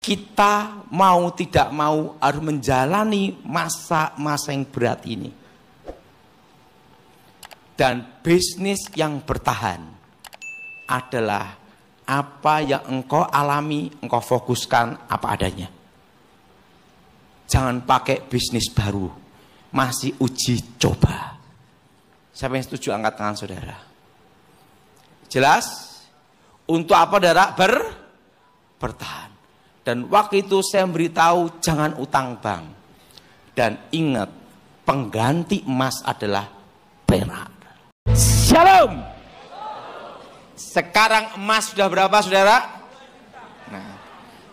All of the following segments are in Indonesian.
kita mau tidak mau harus menjalani masa-masa yang berat ini. Dan bisnis yang bertahan adalah apa yang engkau alami, engkau fokuskan apa adanya. Jangan pakai bisnis baru, masih uji coba. Siapa yang setuju angkat tangan saudara? Jelas? Untuk apa saudara? Bertahan. Dan waktu itu saya memberitahu jangan utang bank. Dan ingat, pengganti emas adalah perak. Shalom. Sekarang emas sudah berapa saudara? Nah,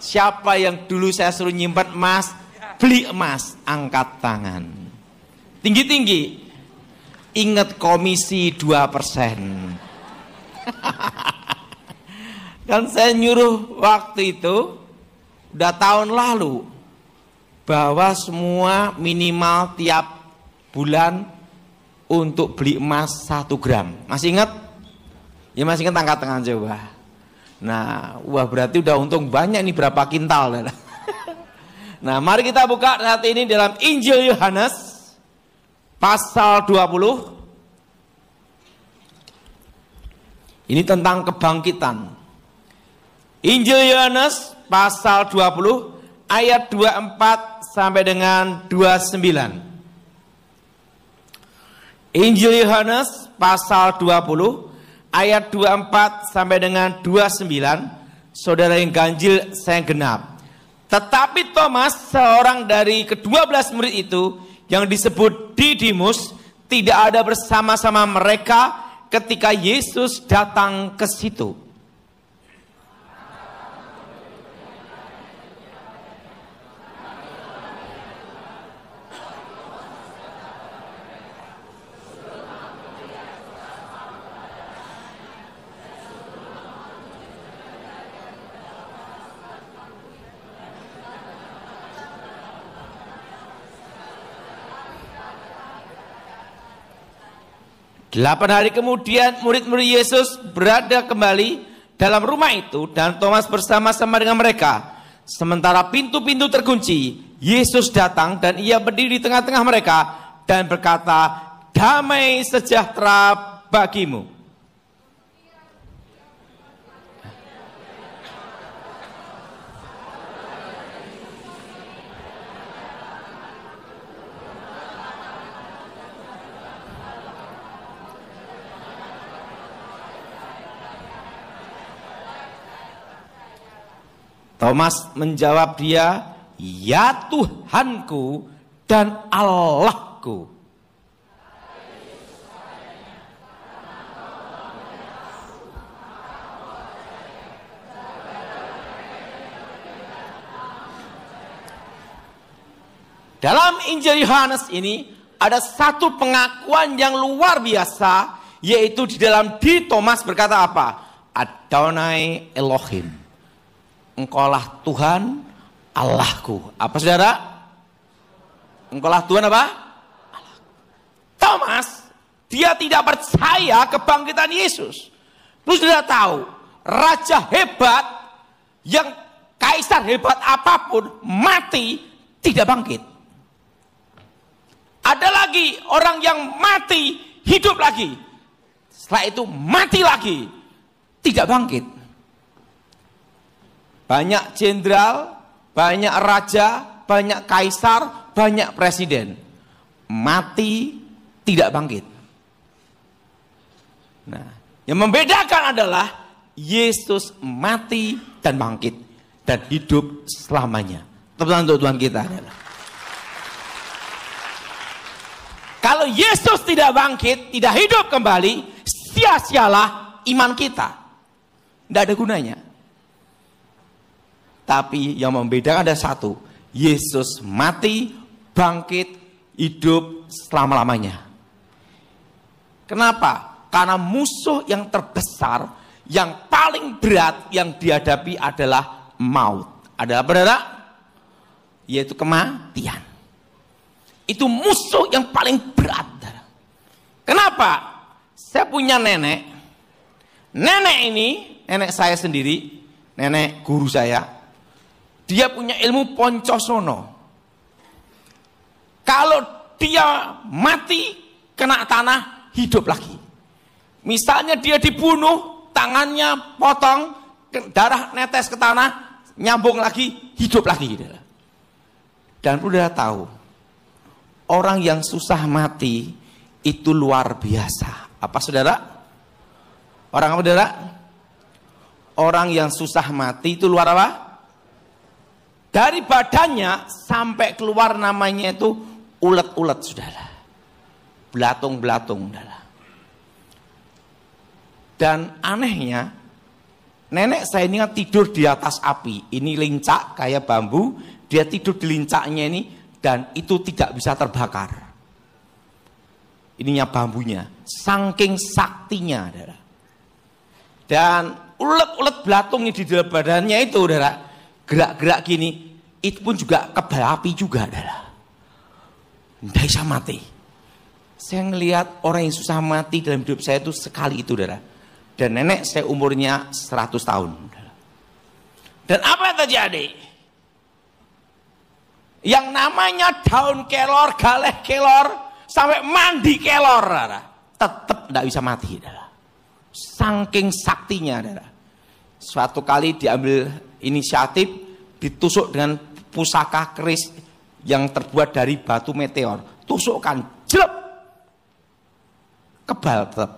siapa yang dulu saya suruh nyimpan emas, beli emas, angkat tangan. Tinggi-tinggi. Ingat komisi 2%. Dan saya nyuruh waktu itu, udah tahun lalu, bahwa semua minimal tiap bulan untuk beli emas 1 gram. Masih ingat? Ya masih ingat, angkat tangan coba. Nah, wah berarti udah untung banyak nih, berapa kintal. Nah, mari kita buka saat ini dalam Injil Yohanes pasal 20. Ini tentang kebangkitan. Injil Yohanes pasal 20 ayat 24 sampai dengan 29. Injil Yohanes pasal 20 ayat 24 sampai dengan 29. Saudara yang ganjil, saya genap. Tetapi Thomas, seorang dari ke-12 murid itu yang disebut Didimus, tidak ada bersama-sama mereka ketika Yesus datang ke situ. Delapan hari kemudian murid-murid Yesus berada kembali dalam rumah itu dan Thomas bersama-sama dengan mereka. Sementara pintu-pintu terkunci, Yesus datang dan ia berdiri di tengah-tengah mereka dan berkata, "Damai sejahtera bagimu." Thomas menjawab dia, "Ya Tuhanku dan Allahku." Dalam Injil Yohanes ini ada satu pengakuan yang luar biasa, yaitu di dalam Thomas berkata apa? Adonai Elohim. Engkaulah Tuhan Allahku. Apa saudara? Engkaulah Tuhan apa? Allah. Thomas, dia tidak percaya kebangkitan Yesus. Lu sudah tahu, raja hebat, yang kaisar hebat apapun, mati, tidak bangkit. Ada lagi orang yang mati, hidup lagi. Setelah itu mati lagi, tidak bangkit. Banyak jenderal, banyak raja, banyak kaisar, banyak presiden. Mati, tidak bangkit. Nah, yang membedakan adalah Yesus mati dan bangkit. Dan hidup selamanya. Tepuk tangan untuk Tuhan kita. Kalau Yesus tidak bangkit, tidak hidup kembali, sia-sialah iman kita. Tidak ada gunanya. Tapi yang membedakan ada satu. Yesus mati, bangkit, hidup selama-lamanya. Kenapa? Karena musuh yang terbesar, yang paling berat yang dihadapi adalah maut. Adalah apa? Yaitu kematian. Itu musuh yang paling berat. Kenapa? Saya punya nenek. Nenek ini, nenek saya sendiri, nenek guru saya. Dia punya ilmu poncosono. Kalau dia mati kena tanah, hidup lagi. Misalnya dia dibunuh, tangannya potong, darah netes ke tanah, nyambung lagi, hidup lagi. Dan udah tahu, orang yang susah mati itu luar biasa. Apa saudara? Orang apa saudara? Orang yang susah mati itu luar apa? Dari badannya sampai keluar namanya itu ulet-ulet saudara. Belatung-belatung saudara. Dan anehnya, nenek saya ini kan tidur di atas api. Ini lincak kayak bambu. Dia tidur di lincaknya ini. Dan itu tidak bisa terbakar. Ininya bambunya. Saking saktinya. Saudara. Dan ulet-ulet belatungnya di dalam badannya itu. Saudara, gerak-gerak gini. Itu pun juga kebal api juga. Saudara. Tidak bisa mati. Saya ngelihat orang yang susah mati dalam hidup saya itu sekali itu. Saudara. Dan nenek saya umurnya 100 tahun. Dan apa yang terjadi? Yang namanya daun kelor, galeh kelor, sampai mandi kelor, tetap tidak bisa mati. Saking saktinya. Suatu kali diambil inisiatif, ditusuk dengan pusaka keris yang terbuat dari batu meteor. Tusukkan, jelek. Kebal tetap.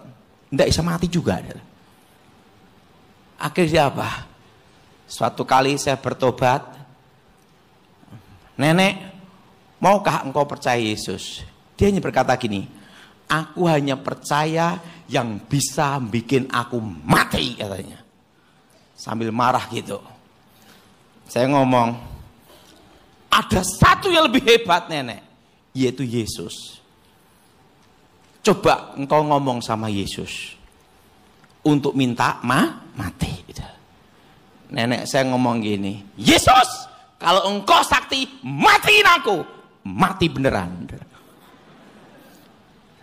Tidak bisa mati juga. Akhirnya apa? Suatu kali saya bertobat. Nenek, maukah engkau percaya Yesus? Dia hanya berkata gini, aku hanya percaya yang bisa bikin aku mati, katanya. Sambil marah gitu. Saya ngomong, ada satu yang lebih hebat nenek, yaitu Yesus. Coba engkau ngomong sama Yesus untuk minta mati. Nenek saya ngomong gini, Yesus, kalau engkau sakti, matiin aku. Mati beneran.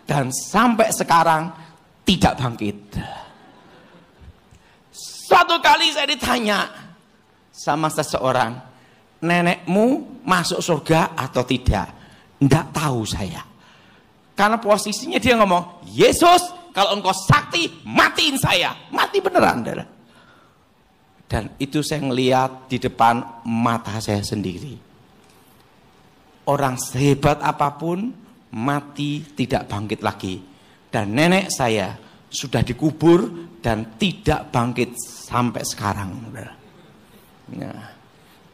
Dan sampai sekarang tidak bangkit. Suatu kali saya ditanya sama seseorang, nenekmu masuk surga atau tidak? Tidak tahu saya. Karena posisinya dia ngomong, Yesus, kalau engkau sakti, matiin saya. Mati beneran. Dan itu saya ngelihat di depan mata saya sendiri. Orang sehebat apapun, mati tidak bangkit lagi. Dan nenek saya sudah dikubur dan tidak bangkit sampai sekarang. Nah,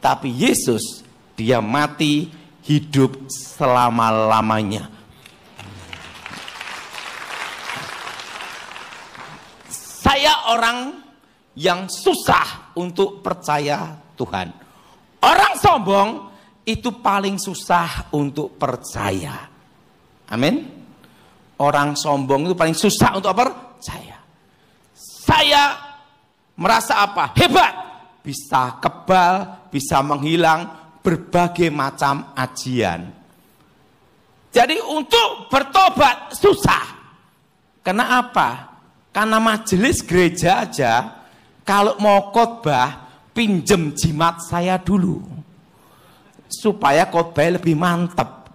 tapi Yesus, dia mati, hidup selama-lamanya. Saya orang yang susah untuk percaya Tuhan. Orang sombong itu paling susah untuk percaya. Amin. Orang sombong itu paling susah untuk percaya. Saya merasa apa? Hebat. Bisa kebal, bisa menghilang berbagai macam ajian. Jadi untuk bertobat susah. Karena apa? Karena majelis gereja aja kalau mau khotbah pinjem jimat saya dulu supaya khotbah lebih mantap.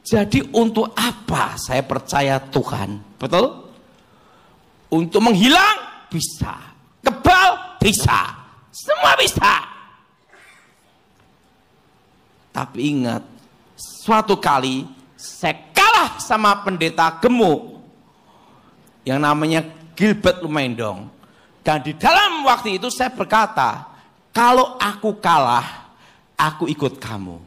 Jadi untuk apa saya percaya Tuhan? Betul? Untuk menghilang bisa, kebal bisa, semua bisa. Tapi ingat, suatu kali saya kalah sama pendeta gemuk yang namanya Gilbert Lumendong. Dan di dalam waktu itu saya berkata, kalau aku kalah, aku ikut kamu.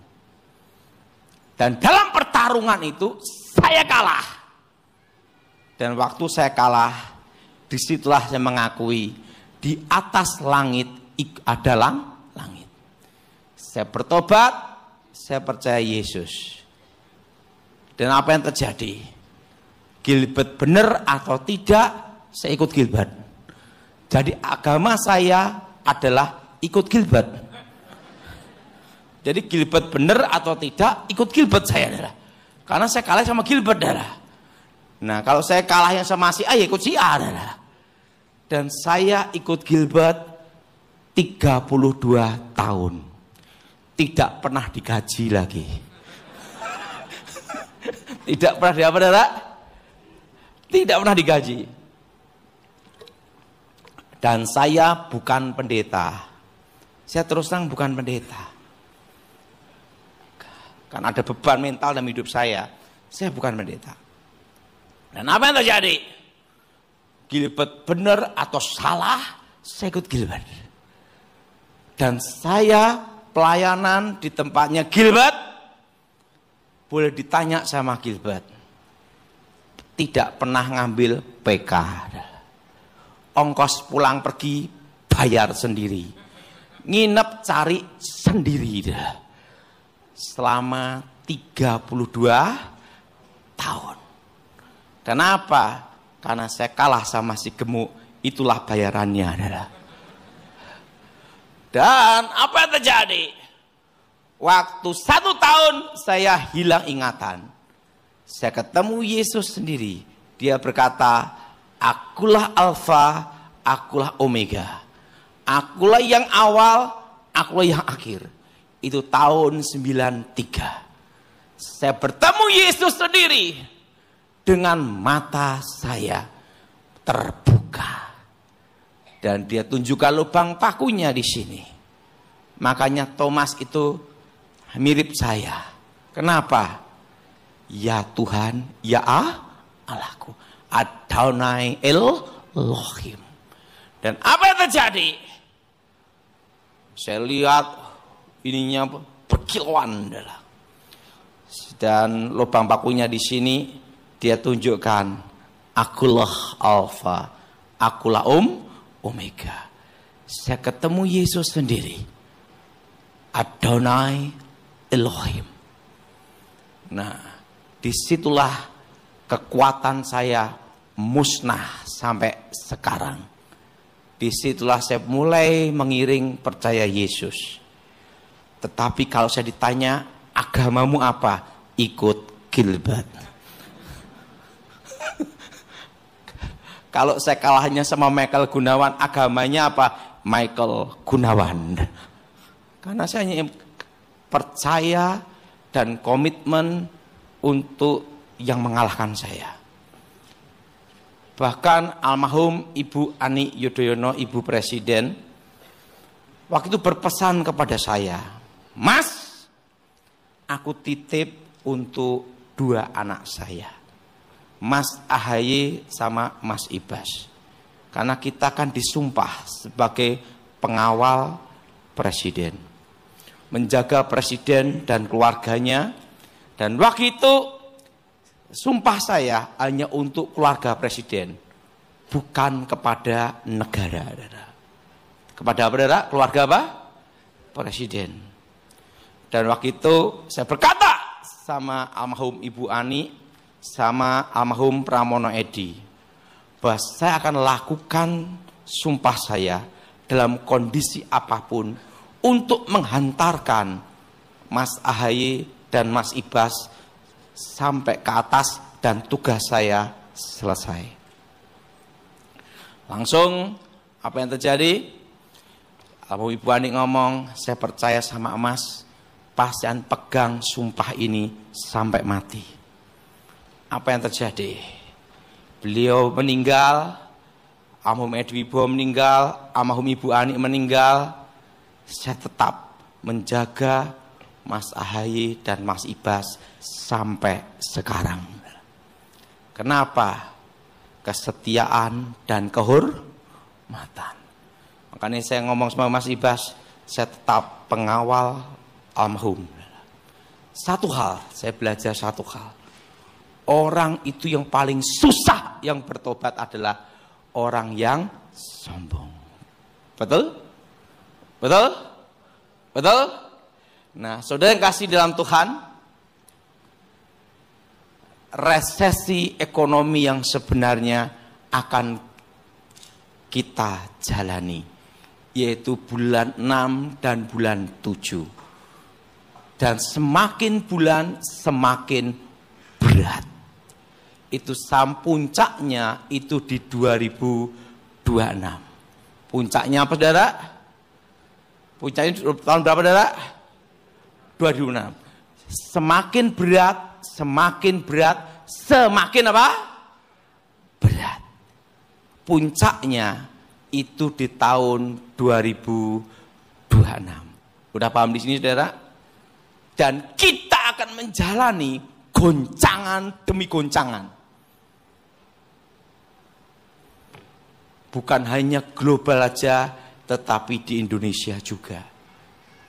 Dan dalam pertarungan itu, saya kalah. Dan waktu saya kalah, disitulah saya mengakui, di atas langit ada langit. Saya bertobat, saya percaya Yesus. Dan apa yang terjadi? Gilbert benar atau tidak, saya ikut Gilbert. Jadi agama saya adalah ikut Gilbert. Jadi Gilbert benar atau tidak, ikut Gilbert saya adalah. Karena saya kalah sama Gilbert adalah. Nah kalau saya kalah yang sama si A, ya ikut si A adalah. Dan saya ikut Gilbert 32 tahun. tidak pernah digaji lagi. Tidak pernah di apa, saudara? Tidak pernah digaji. Dan saya bukan pendeta. Saya terus terang bukan pendeta. Kan ada beban mental dalam hidup saya. Saya bukan pendeta. Dan apa yang terjadi? Gilbert benar atau salah, saya ikut Gilbert. Dan saya pelayanan di tempatnya Gilbert, boleh ditanya sama Gilbert, tidak pernah ngambil PK. Ongkos pulang pergi bayar sendiri, nginep cari sendiri. Selama 32 tahun. Kenapa? Karena saya kalah sama si gemuk, itulah bayarannya. Dan apa yang terjadi? Waktu 1 tahun saya hilang ingatan. Saya ketemu Yesus sendiri. Dia berkata, akulah Alfa, akulah Omega. Akulah yang awal, akulah yang akhir. Itu tahun 93. Saya bertemu Yesus sendiri. Dengan mata saya terbuka. Dan dia tunjukkan lubang pakunya di sini. Makanya Thomas itu mirip saya. Kenapa? Ya Tuhan, ya Allahku. Adonai Elohim. Dan apa yang terjadi? Saya lihat ininya berkilauan. Dan lubang pakunya di sini dia tunjukkan, akulah Alfa, akulah Omega. Saya ketemu Yesus sendiri. Adonai Elohim. Nah, disitulah kekuatan saya musnah sampai sekarang. Disitulah saya mulai mengiring percaya Yesus. Tetapi kalau saya ditanya, agamamu apa? Ikut Gilbert. Kalau saya kalahnya sama Michael Gunawan, agamanya apa? Michael Gunawan. Karena saya hanya percaya dan komitmen untuk yang mengalahkan saya. Bahkan almarhum Ibu Ani Yudhoyono, Ibu Presiden, waktu itu berpesan kepada saya, Mas, aku titip untuk 2 anak saya, Mas Ahaye sama Mas Ibas. Karena kita kan disumpah sebagai pengawal presiden, menjaga presiden dan keluarganya. Dan waktu itu sumpah saya hanya untuk keluarga presiden, bukan kepada negara. Kepada apa, saudara? Keluarga apa? Presiden. Dan waktu itu saya berkata sama almarhum Ibu Ani, sama almarhum Pramono Edi, bahwa saya akan lakukan sumpah saya dalam kondisi apapun untuk menghantarkan Mas Ahaye dan Mas Ibas sampai ke atas dan tugas saya selesai. Langsung apa yang terjadi? Almarhum Ibu Ani ngomong, saya percaya sama Mas, pastian pegang sumpah ini sampai mati. Apa yang terjadi? Beliau meninggal, almarhum Edi Wibowo meninggal, almarhum Ibu Ani meninggal. Saya tetap menjaga Mas Ahaye dan Mas Ibas sampai sekarang. Kenapa? Kesetiaan dan kehormatan. Makanya saya ngomong sama Mas Ibas, saya tetap pengawal almarhum. Satu hal, saya belajar satu hal. Orang itu yang paling susah yang bertobat adalah orang yang sombong. Betul? Betul? Betul? Nah, saudara yang kasih dalam Tuhan, resesi ekonomi yang sebenarnya akan kita jalani, yaitu bulan 6 dan bulan 7. Dan semakin bulan semakin berat. Itu puncaknya itu di 2026. Puncaknya apa, saudara? Puncaknya tahun berapa, saudara? 2006. Semakin berat, semakin berat, semakin apa? Berat. Puncaknya itu di tahun 2026. Udah paham di sini saudara? Dan kita akan menjalani goncangan demi goncangan. Bukan hanya global aja, tetapi di Indonesia juga.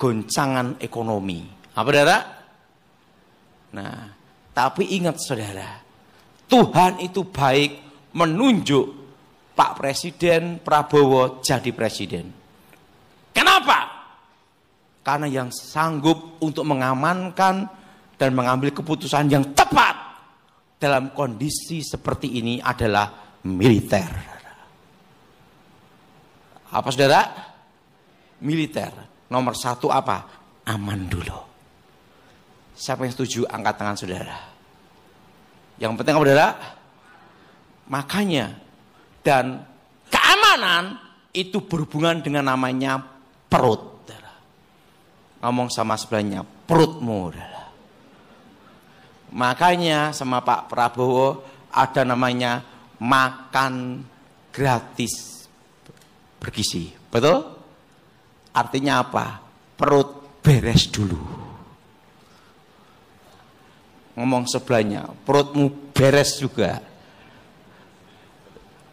Goncangan ekonomi. Apa saudara? Nah, tapi ingat saudara, Tuhan itu baik menunjuk Pak Presiden Prabowo jadi presiden. Kenapa? Karena yang sanggup untuk mengamankan dan mengambil keputusan yang tepat dalam kondisi seperti ini adalah militer. Apa saudara? Militer. Nomor satu apa? Aman dulu. Siapa yang setuju angkat tangan saudara? Yang penting apa saudara? Makanya dan keamanan itu berhubungan dengan namanya perut. Saudara. Ngomong sama sebelahnya, perutmu. Saudara. Makanya sama Pak Prabowo ada namanya makan gratis bergizi. Betul? Artinya apa? Perut beres dulu. Ngomong sebelahnya, perutmu beres juga.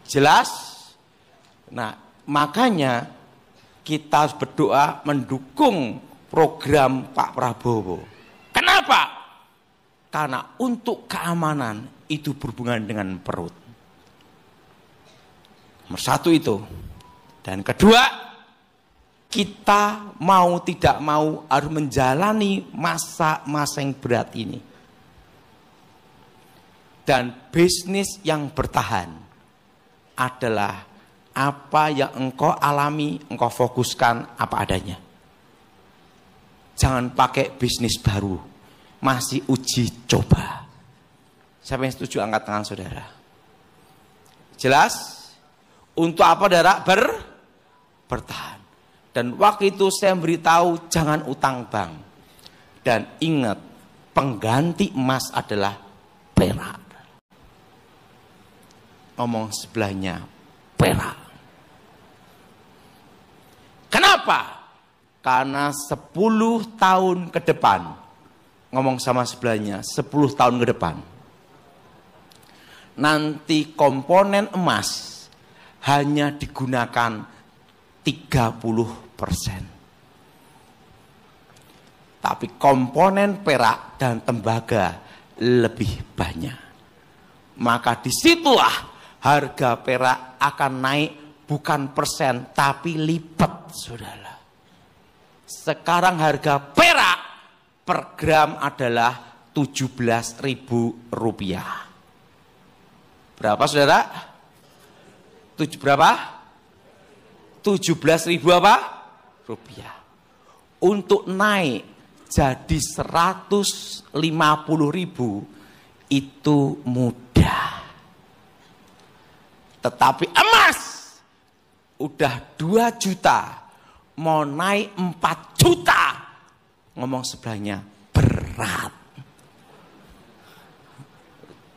Jelas? Nah, makanya kita harus berdoa mendukung program Pak Prabowo. Kenapa? Karena untuk keamanan itu berhubungan dengan perut. Nomor satu itu. Dan kedua, kita mau tidak mau harus menjalani masa-masa yang berat ini. Dan bisnis yang bertahan adalah apa yang engkau alami, engkau fokuskan apa adanya. Jangan pakai bisnis baru, masih uji coba. Siapa yang setuju angkat tangan saudara? Jelas? Untuk apa saudara? Bertahan. Dan waktu itu saya beritahu jangan utang bank. Dan ingat, pengganti emas adalah perak. Ngomong sebelahnya, perak. Kenapa? Karena 10 tahun ke depan, ngomong sama sebelahnya, 10 tahun ke depan, nanti komponen emas hanya digunakan 30%. Tapi komponen perak dan tembaga lebih banyak. Maka disitulah harga perak akan naik bukan persen tapi lipat saudara. Sekarang harga perak per gram adalah Rp17.000. Berapa saudara? Berapa? 17.000 apa? Rupiah. Untuk naik jadi 150.000 itu mudah. Tetapi emas udah 2 juta, mau naik 4 juta. Ngomong sebelahnya berat.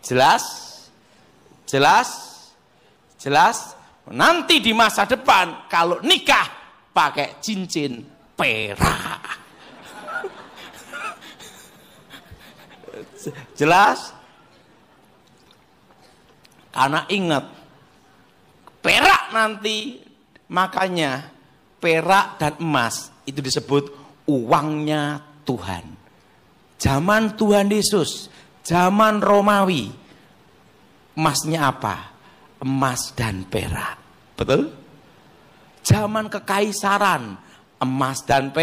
Jelas? Jelas? Jelas? Nanti di masa depan kalau nikah pakai cincin perak. Jelas? Karena ingat, perak nanti, makanya perak dan emas itu disebut uangnya Tuhan. Zaman Tuhan Yesus, zaman Romawi, emasnya apa? Emas dan perak. Betul? Zaman kekaisaran, emas dan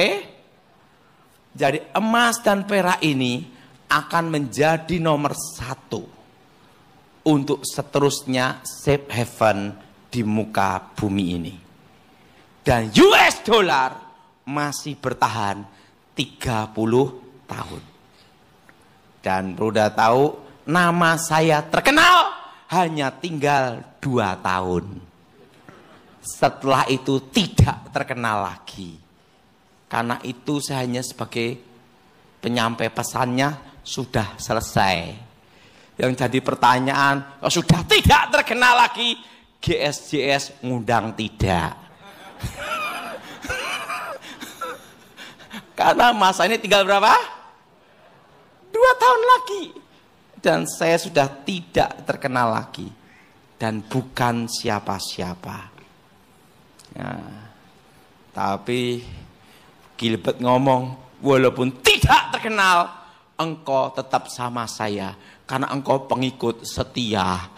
jadi emas dan perak ini akan menjadi nomor 1 untuk seterusnya safe haven di muka bumi ini. Dan US dollar masih bertahan 30 tahun. Dan udah tahu nama saya terkenal hanya tinggal 2 tahun. Setelah itu tidak terkenal lagi. Karena itu saya hanya sebagai penyampai pesannya sudah selesai. Yang jadi pertanyaan, oh, sudah tidak terkenal lagi, GSJS ngundang tidak. Karena masa ini tinggal berapa? 2 tahun lagi. Dan saya sudah tidak terkenal lagi. Dan bukan siapa-siapa. Nah, tapi Gilbert ngomong, walaupun tidak terkenal, engkau tetap sama saya. Karena engkau pengikut setia.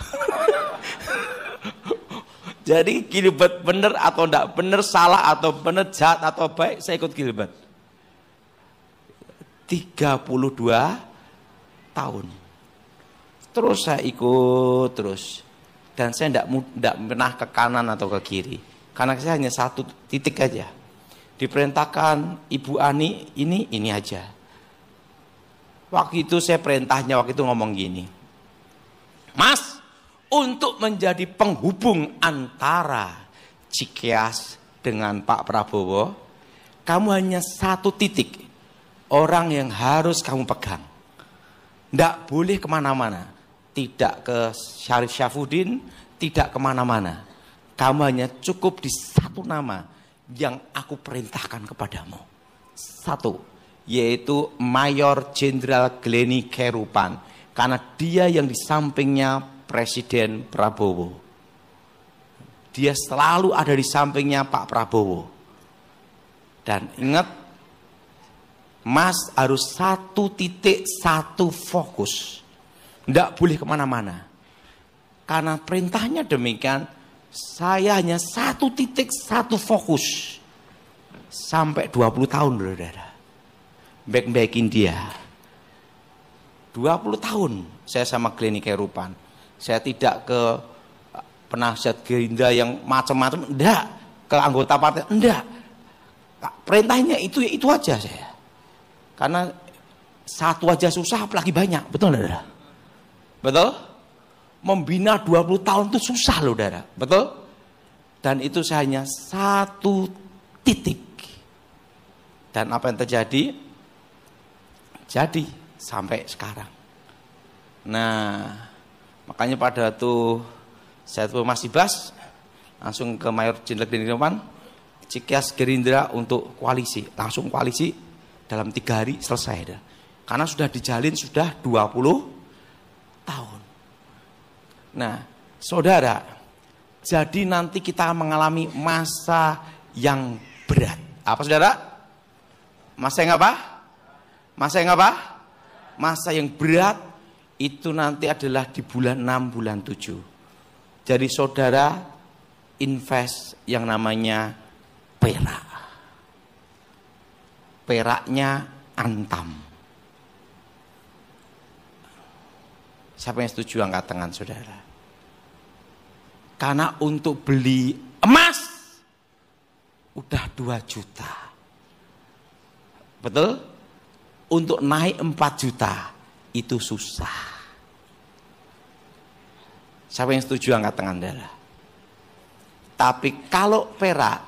Jadi Gilbert benar atau enggak benar, salah atau benar, jahat atau baik, saya ikut Gilbert. 32 tahun. Terus saya ikut terus. Dan saya enggak pernah ke kanan atau ke kiri. Karena saya hanya satu titik aja. Diperintahkan Ibu Ani ini aja. Waktu itu saya perintahnya waktu itu ngomong gini. Mas, untuk menjadi penghubung antara Cikeas dengan Pak Prabowo, kamu hanya satu titik. Orang yang harus kamu pegang. Tidak boleh kemana-mana. Tidak ke Syarif Syafudin, tidak kemana-mana. Kamu hanya cukup di satu nama yang aku perintahkan kepadamu. Satu, yaitu Mayor Jenderal Gleni Kerupan. Karena dia yang di sampingnya Presiden Prabowo. Dia selalu ada di sampingnya Pak Prabowo. Dan ingat, Mas harus satu titik, satu fokus. Tidak boleh kemana-mana. Karena perintahnya demikian, saya hanya satu titik, satu fokus. Sampai 20 tahun, saudara. Baik-baikin dia. 20 tahun saya sama Gleni Kerupan. Saya tidak ke penasihat Gerindra yang macam-macam, enggak. Ke anggota partai, enggak. Perintahnya itu aja saya. Karena satu aja susah, apalagi banyak. Betul, saudara? Betul? Membina 20 tahun itu susah, saudara. Betul? Dan itu saya hanya satu titik. Dan apa yang terjadi? Jadi sampai sekarang. Nah, makanya pada tuh saya tuh masih bahas langsung ke Mayor Jenderal Gleni Kerupan, Cikeas Gerindra untuk koalisi, langsung koalisi dalam 3 hari selesai dah. Karena sudah dijalin sudah 20 tahun. Nah, saudara, jadi nanti kita mengalami masa yang berat. Apa, saudara? Masa yang apa? Masa yang apa? Masa yang berat itu nanti adalah di bulan 6, bulan 7. Jadi saudara invest yang namanya perak. Peraknya Antam. Siapa yang setuju angkat tangan, saudara? Karena untuk beli emas udah 2 juta. Betul? Untuk naik 4 juta itu susah. Siapa yang setuju angkat tangan, saudara? Tapi kalau perak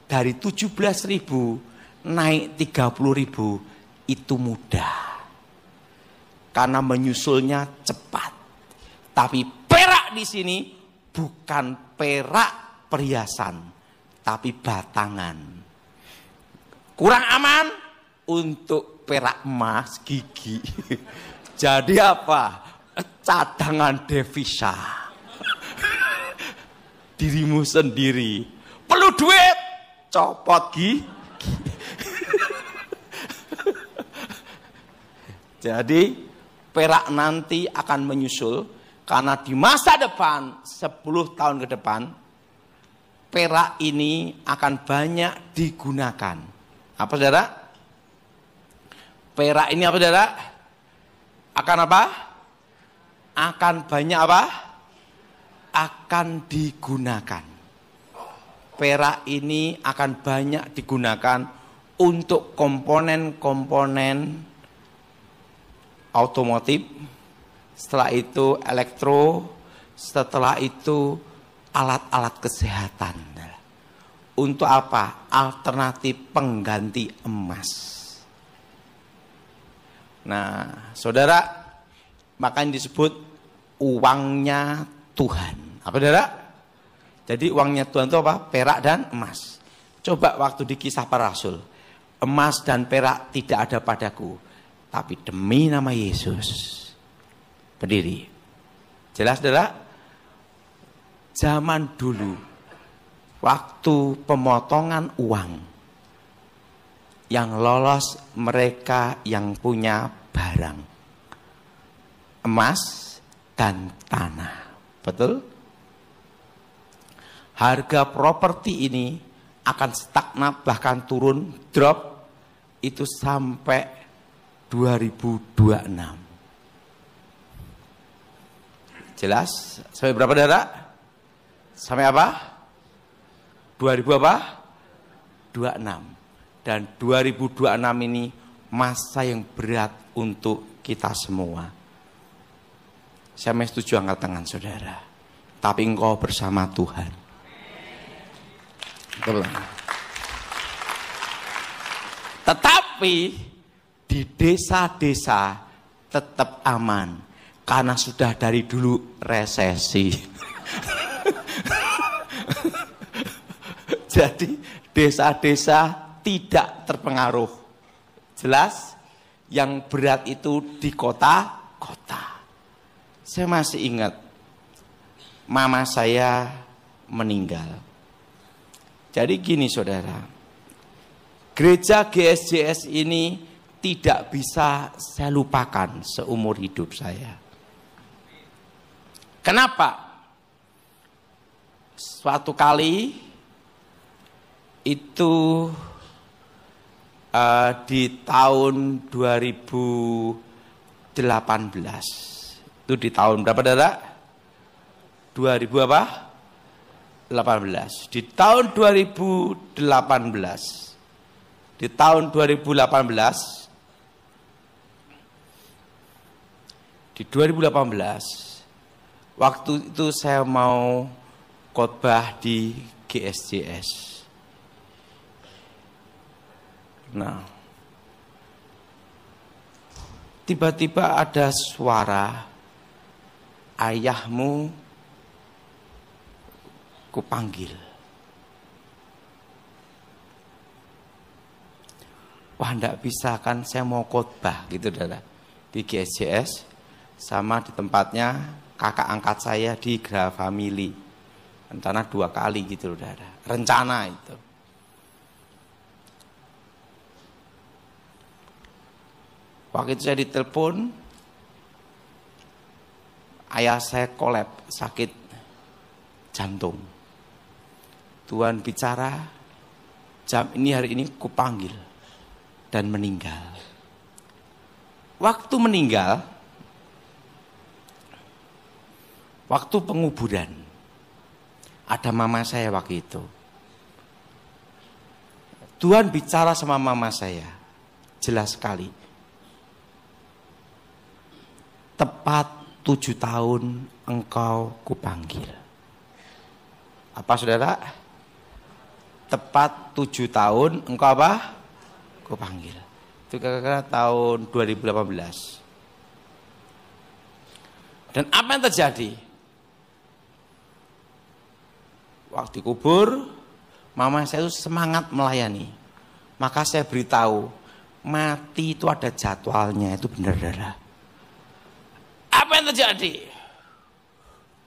dari 17.000 naik 30.000 itu mudah. Karena menyusulnya cepat. Tapi perak di sini bukan perak perhiasan, tapi batangan. Kurang aman untuk perak emas gigi. Jadi apa? Cadangan devisa. Dirimu sendiri. Perlu duit, copot gigi. Jadi perak nanti akan menyusul karena di masa depan 10 tahun ke depan perak ini akan banyak digunakan. Apa, saudara? Perak ini apa, saudara? Akan apa? Akan banyak apa? Akan digunakan. Perak ini akan banyak digunakan untuk komponen-komponen otomotif, setelah itu elektro, setelah itu alat-alat kesehatan. Untuk apa? Alternatif pengganti emas. Nah, saudara, makanya disebut uangnya Tuhan. Apa saudara? Jadi uangnya Tuhan itu apa? Perak dan emas. Coba waktu di Kisah Para Rasul, emas dan perak tidak ada padaku, tapi demi nama Yesus berdiri. Jelas saudara? Zaman dulu, waktu pemotongan uang, yang lolos mereka yang punya barang, emas dan tanah. Betul? Harga properti ini akan stagnan, bahkan turun, drop itu sampai 2026. Jelas? Sampai berapa saudara? Sampai apa? 2000 apa? 26. Dan 2026 ini masa yang berat untuk kita semua. Saya setuju, angkat tangan saudara. Tapi engkau bersama Tuhan. Tetapi di desa-desa tetap aman. Karena sudah dari dulu resesi. Jadi desa-desa tidak terpengaruh. Jelas, yang berat itu di kota-kota. Saya masih ingat, mama saya meninggal. Jadi gini saudara, gereja GSJS ini tidak bisa saya lupakan seumur hidup saya. Kenapa? Suatu kali itu di tahun 2018. Itu di tahun berapa saudara? 2000 apa? 18. Di tahun 2018. Di tahun 2018. Di 2018 waktu itu saya mau khotbah di GSJS. Nah, tiba-tiba ada suara, ayahmu kupanggil. Wah, enggak bisa kan, saya mau khotbah gitu saudara, di GSJS sama di tempatnya kakak angkat saya di Gra Family. Rencana 2 kali gitu saudara, rencana itu. Waktu itu saya ditelepon, ayah saya kolap, sakit jantung. Tuhan bicara, jam ini hari ini kupanggil dan meninggal. Waktu meninggal, waktu penguburan, ada mama saya waktu itu. Tuhan bicara sama mama saya, jelas sekali. Tepat 7 tahun engkau kupanggil. Apa saudara? Tepat 7 tahun engkau apa? Kupanggil. Itu kira-kira tahun 2018. Dan apa yang terjadi? Waktu kubur, mama saya itu semangat melayani. Maka saya beritahu, mati itu ada jadwalnya, itu benar-benar. Apa yang terjadi?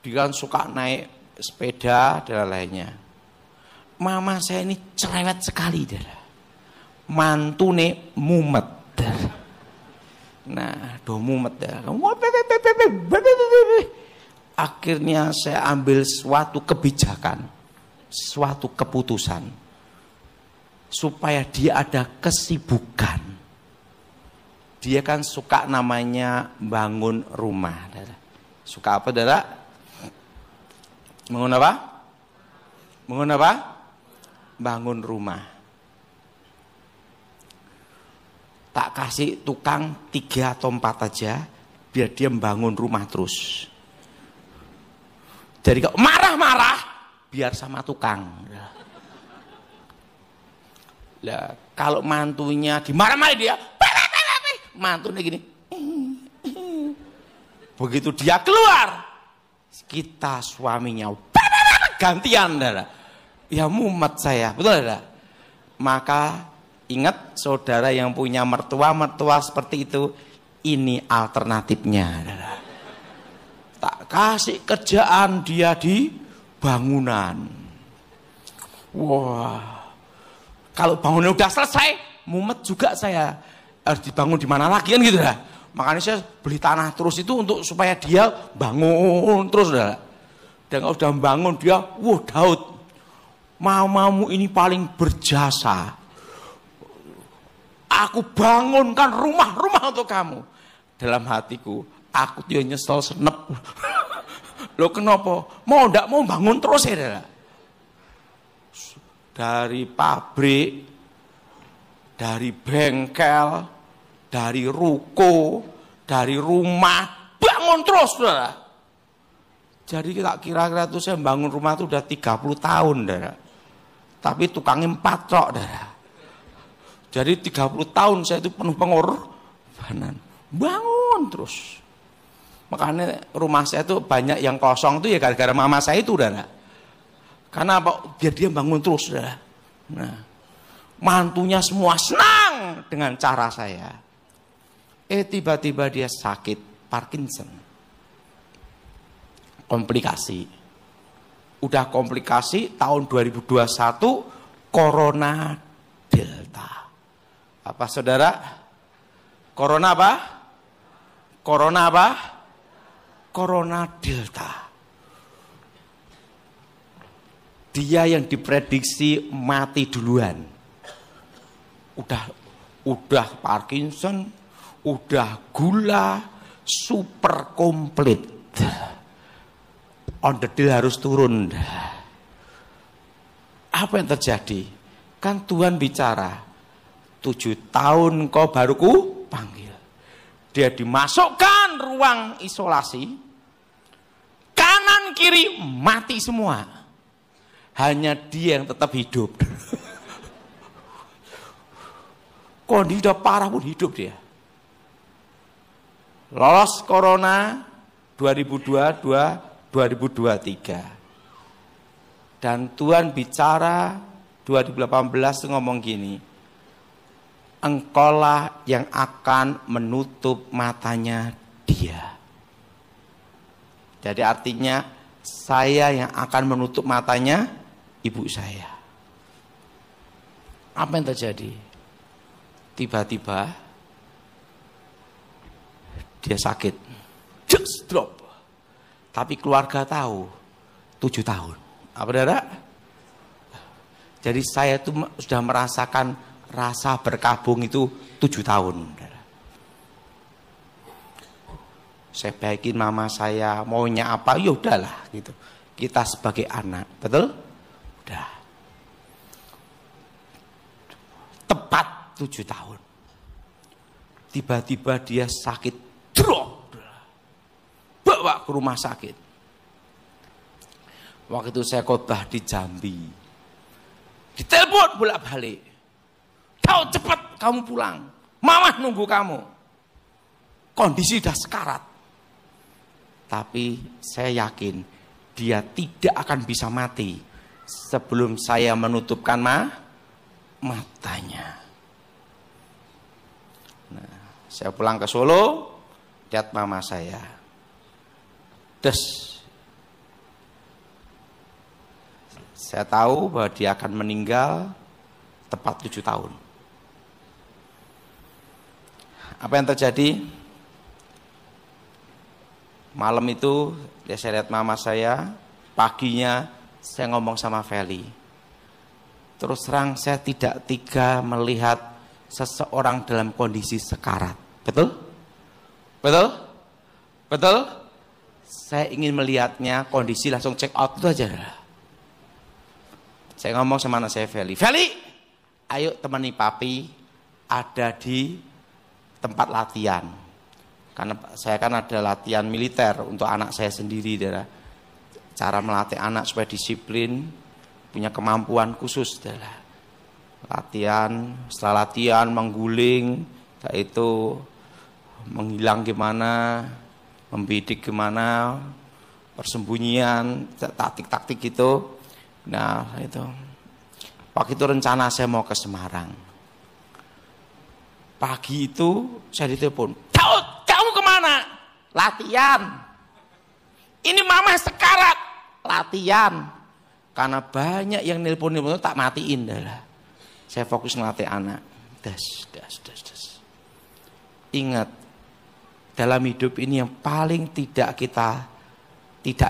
Dia kan suka naik sepeda dan lainnya. Mama saya ini cerewet sekali, mantune mumet. Nah, mumet. Akhirnya saya ambil suatu kebijakan, suatu keputusan, supaya dia ada kesibukan. Dia kan suka namanya bangun rumah. Suka apa, saudara? Bangun apa? Bangun apa? Bangun rumah. Tak kasih tukang 3 atau 4 aja, biar dia membangun rumah terus. Jadi kalau marah-marah, biar sama tukang. Lah, kalau mantunya dimarah-marah dia, Mantunya gini. Begitu dia keluar, kita suaminya gantian, saudara. Ya mumet saya, betul saudara? Maka ingat saudara yang punya mertua seperti itu, ini alternatifnya, saudara. Tak kasih kerjaan dia di bangunan. Wah, kalau bangunan udah selesai, mumet juga saya. Harus dibangun di mana lagi kan gitu lah. Makanya saya beli tanah terus itu untuk supaya dia bangun terus lah. Dan kalau sudah bangun dia, wah Daud, mamamu ini paling berjasa. Aku bangunkan rumah-rumah untuk kamu. Dalam hatiku, aku tuh nyesel senep. Loh kenapa? Mau ndak mau bangun terus ya. Dari pabrik, dari bengkel, dari ruko, dari rumah, bangun terus, saudara. Jadi tak kira-kira itu saya bangun rumah itu udah 30 tahun, saudara. Tapi tukangnya 4 tok, saudara. Jadi 30 tahun saya itu penuh pengorbanan. Bangun terus. Makanya rumah saya itu banyak yang kosong itu ya gara-gara mama saya itu, saudara. Karena apa? Biar dia bangun terus, saudara. Nah, mantunya semua senang dengan cara saya. Tiba-tiba dia sakit Parkinson. Komplikasi. Udah komplikasi tahun 2021 Corona Delta. Apa saudara? Corona apa? Corona apa? Corona Delta. Dia yang diprediksi mati duluan. Udah Parkinson, udah gula, super komplit. On the deal harus turun. Apa yang terjadi? Kan Tuhan bicara, 7 tahun kau baru ku panggil. Dia dimasukkan ruang isolasi, kanan kiri mati semua. Hanya dia yang tetap hidup. Kondisi udah parah pun hidup dia. Lolos corona 2023. Dan Tuhan bicara 2018 ngomong gini, engkaulah yang akan menutup matanya dia. Jadi artinya saya yang akan menutup matanya ibu saya. Apa yang terjadi? Tiba-tiba dia sakit, just drop. Tapi keluarga tahu 7 tahun. Apa saudara? Jadi saya itu sudah merasakan rasa berkabung itu 7 tahun. Saya baikin mama saya, maunya apa, ya udahlah gitu. Kita sebagai anak, betul? Udah. Tepat 7 tahun. Tiba-tiba dia sakit, drop. Bawa ke rumah sakit. Waktu itu saya khotbah di Jambi. Ditelepon bolak-balik. Kau cepat kamu pulang. Mama nunggu kamu. Kondisi udah sekarat. Tapi saya yakin dia tidak akan bisa mati sebelum saya menutupkan matanya. Nah, saya pulang ke Solo, lihat mama saya. Saya tahu bahwa dia akan meninggal tepat 7 tahun. Apa yang terjadi? Malam itu ya saya lihat mama saya, paginya saya ngomong sama Feli. Terus terang saya tidak tega melihat seseorang dalam kondisi sekarat. Betul? Betul? Betul? Saya ingin melihatnya kondisi langsung check out itu aja. Saya ngomong sama anak saya Feli. Feli, ayo temani papi ada di tempat latihan. Karena saya kan ada latihan militer untuk anak saya sendiri, saudara. Cara melatih anak supaya disiplin, punya kemampuan khusus, saudara. Latihan, setelah latihan mengguling, yaitu menghilang gimana, membidik gimana, persembunyian, taktik-taktik gitu. Nah itu, waktu itu rencana saya mau ke Semarang. Pagi itu saya ditelepon, Daud, kamu kemana? Latihan. Ini mama sekarat, latihan. Karena banyak yang nelpon tak matiin dah. Saya fokus ngelatih anak. Das. Ingat, dalam hidup ini yang paling tidak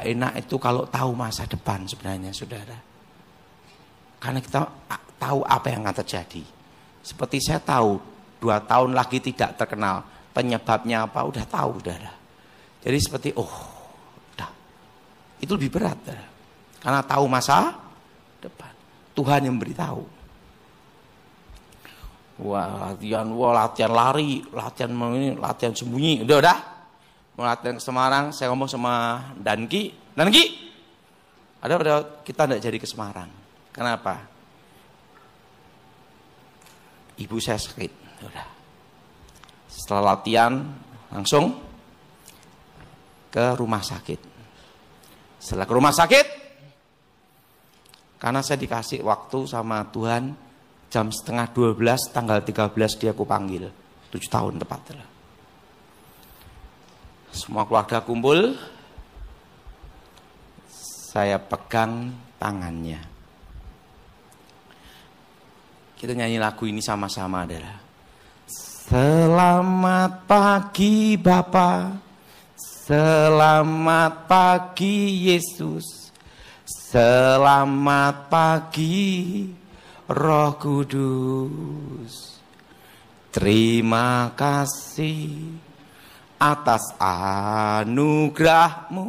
enak itu kalau tahu masa depan sebenarnya, saudara. Karena kita tahu apa yang akan terjadi. Seperti saya tahu 2 tahun lagi tidak terkenal, penyebabnya apa udah tahu, saudara. Jadi seperti udah, itu lebih berat, saudara. Karena tahu masa depan, Tuhan yang beritahu. Latihan lari, latihan sembunyi, udah. Mau latihan ke Semarang, saya ngomong sama Danki, ada kita tidak jadi ke Semarang. Kenapa? Ibu saya sakit, udah. Setelah latihan langsung ke rumah sakit. Setelah ke rumah sakit, karena saya dikasih waktu sama Tuhan, jam 11:30 tanggal 13 dia aku panggil, 7 tahun tepat. Semua keluarga kumpul, saya pegang tangannya. Kita nyanyi lagu ini sama-sama, adalah selamat pagi Bapa, selamat pagi Yesus, selamat pagi Roh Kudus. Terima kasih atas anugerah-Mu.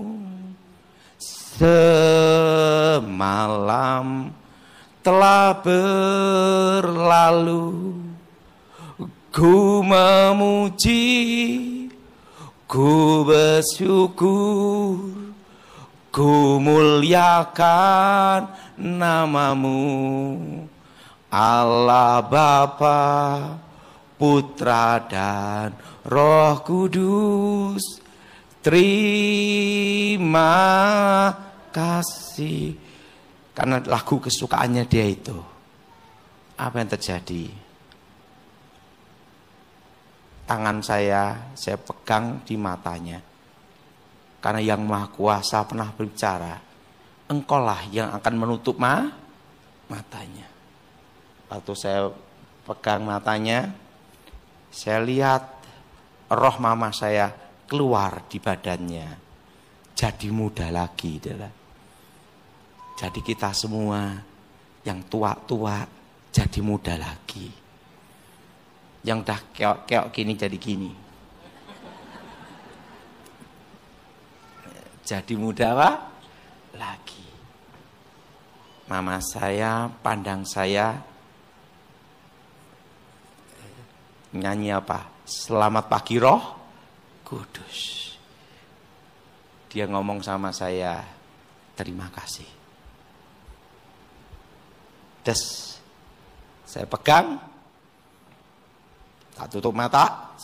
Semalam telah berlalu, ku memuji, ku bersyukur, ku muliakan nama-Mu. Allah Bapa, Putra dan Roh Kudus. Terima kasih. Karena lagu kesukaannya dia itu. Apa yang terjadi? Tangan saya pegang di matanya. Karena yang Maha Kuasa pernah berbicara, Engkaulah yang akan menutup matanya. Waktu saya pegang matanya, saya lihat roh mama saya keluar di badannya. Jadi muda lagi. Jadi kita semua yang tua-tua jadi muda lagi. Yang udah keok-keok gini jadi gini. Jadi muda apa? Lagi. Mama saya pandang saya, nyanyi apa? Selamat pagi Roh Kudus. Dia ngomong sama saya, terima kasih. Saya pegang, tak tutup mata,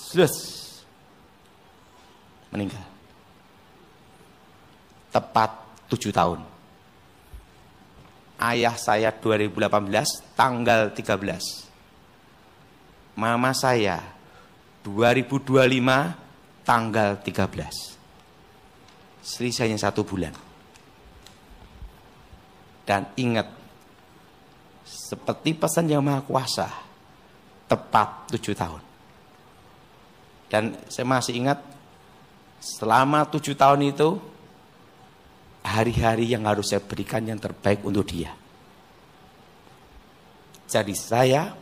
meninggal. Tepat 7 tahun. Ayah saya 2018 tanggal 13. Mama saya 2025 tanggal 13. Selisihnya 1 bulan. Dan ingat, seperti pesan Yang Maha Kuasa, tepat 7 tahun. Dan saya masih ingat, selama 7 tahun itu, hari-hari yang harus saya berikan yang terbaik untuk dia. Jadi saya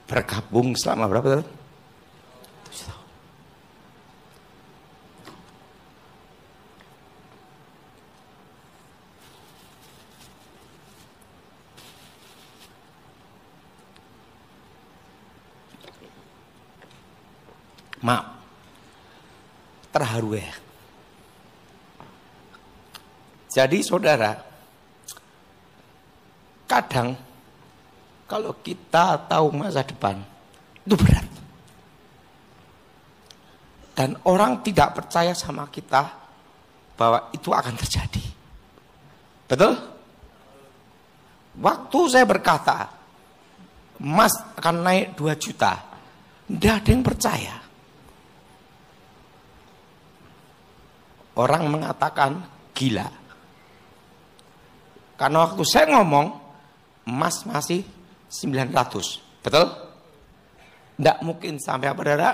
bergabung selama berapa tahun? 7 tahun. Maaf, terharu ya. Jadi saudara, kadang kalau kita tahu masa depan, itu berat. Dan orang tidak percaya sama kita bahwa itu akan terjadi. Betul? Waktu saya berkata, emas akan naik 2 juta, tidak ada yang percaya. Orang mengatakan gila. Karena waktu saya ngomong, emas masih 900. Betul? Tidak mungkin sampai apa, saudara?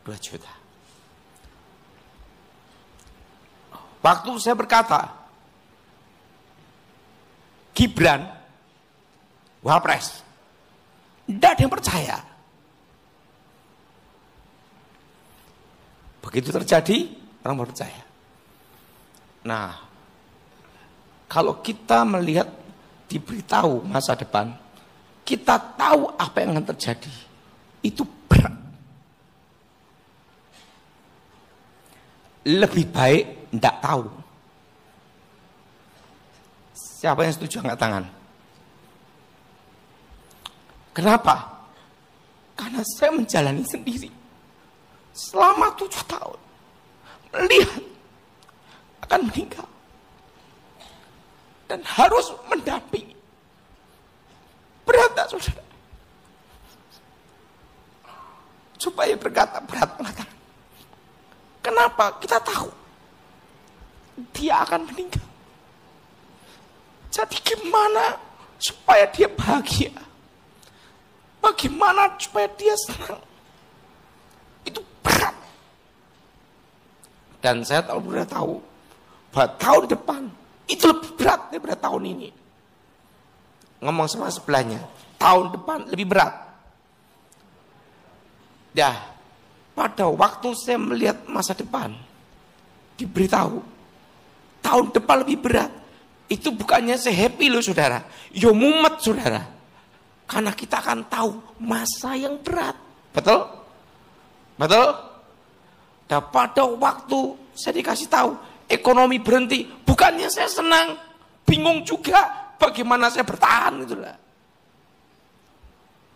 2 juta. Waktu saya berkata, Gibran Wapres, tidak ada yang percaya. Begitu terjadi, orang percaya. Nah, kalau kita melihat, diberitahu masa depan, kita tahu apa yang akan terjadi, itu berat. Lebih baik tidak tahu. Siapa yang setuju angkat tangan? Kenapa? Karena saya menjalani sendiri selama 7 tahun, melihat akan meninggal dan harus mendampingi. Berat tak, saudara? Supaya berkata berat, mengatakan kenapa? Kita tahu dia akan meninggal. Jadi gimana supaya dia bahagia? Bagaimana supaya dia senang? Itu berat. Dan saya sudah tahu bahwa tahun depan itu lebih berat daripada tahun ini. Ngomong sama sebelahnya, tahun depan lebih berat. Dah, pada waktu saya melihat masa depan, diberitahu tahun depan lebih berat. Itu bukannya saya happy loh, saudara. Yo mumet, saudara. Karena kita akan tahu masa yang berat. Betul? Betul? Dan pada waktu saya dikasih tahu ekonomi berhenti, bukannya saya senang, bingung juga bagaimana saya bertahan, itulah.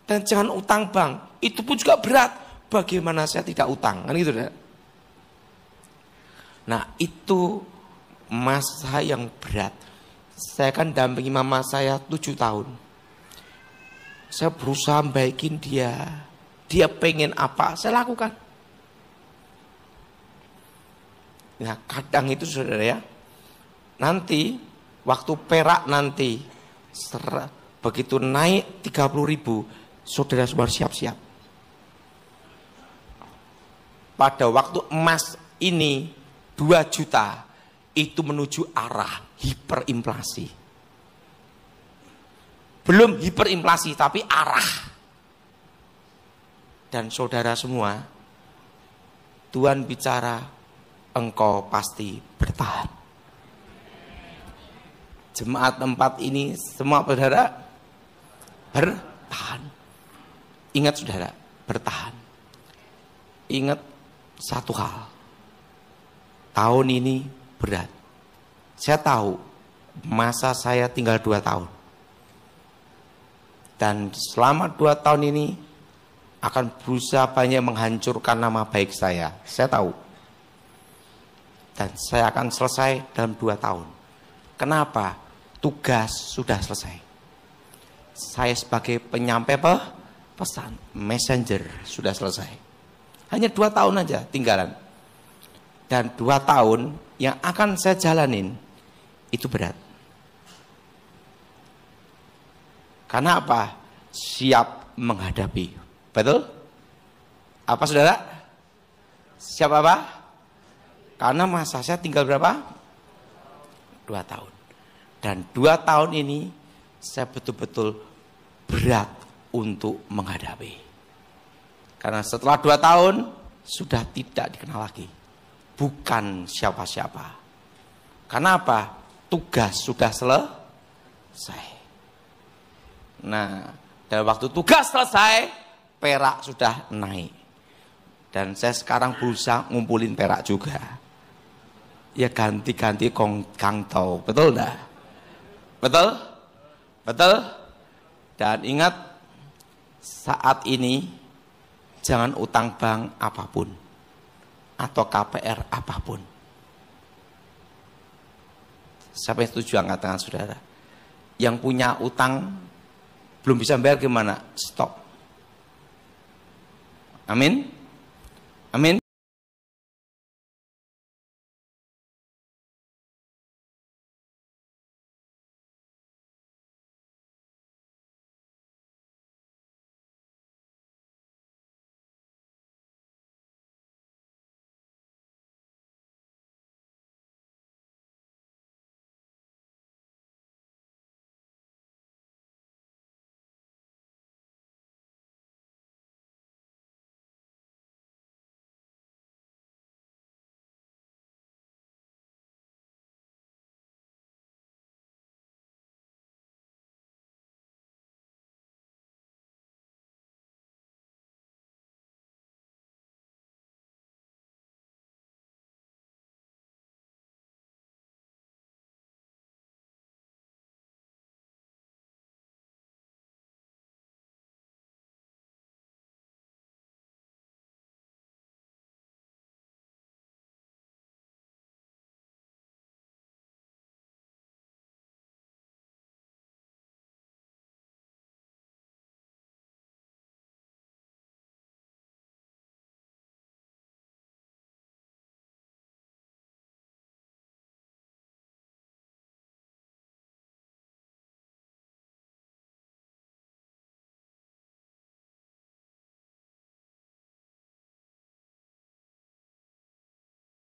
Dan jangan utang bank, itu pun juga berat. Bagaimana saya tidak utang, kan gitu, dah. Nah, itu masa yang berat. Saya kan dampingi mama saya 7 tahun. Saya berusaha baikin dia. Dia pengen apa, saya lakukan. Nah, kadang itu, saudara ya, nanti waktu perak nanti begitu naik 30.000, saudara semua siap-siap. Pada waktu emas ini 2 juta, itu menuju arah hiperinflasi. Belum hiperinflasi, tapi arah. Dan saudara semua, Tuhan bicara, engkau pasti bertahan. Jemaat 4 ini semua, saudara, bertahan. Ingat, saudara, bertahan. Ingat satu hal, tahun ini berat. Saya tahu masa saya tinggal 2 tahun. Dan selama 2 tahun ini akan berusaha banyak menghancurkan nama baik saya. Saya tahu. Dan saya akan selesai dalam 2 tahun. Kenapa? Tugas sudah selesai. Saya sebagai penyampai pesan, messenger, sudah selesai. Hanya 2 tahun aja tinggalan. Dan 2 tahun yang akan saya jalanin itu berat. Karena apa? Siap menghadapi. Betul? Apa, saudara? Siap apa? Karena masa saya tinggal berapa? 2 tahun. Dan 2 tahun ini saya betul-betul berat untuk menghadapi. Karena setelah 2 tahun sudah tidak dikenal lagi. Bukan siapa-siapa. Karena apa? Tugas sudah selesai. Nah, dalam waktu tugas selesai, perak sudah naik. Dan saya sekarang berusaha ngumpulin perak juga. Ya ganti-ganti kangtau. Betul dah? Betul? Betul? Dan ingat, saat ini jangan utang bank apapun. atau KPR apapun. Siapa yang setuju angkat tangan saudara? Yang punya utang belum bisa bayar gimana? Stop. Amin. Amin.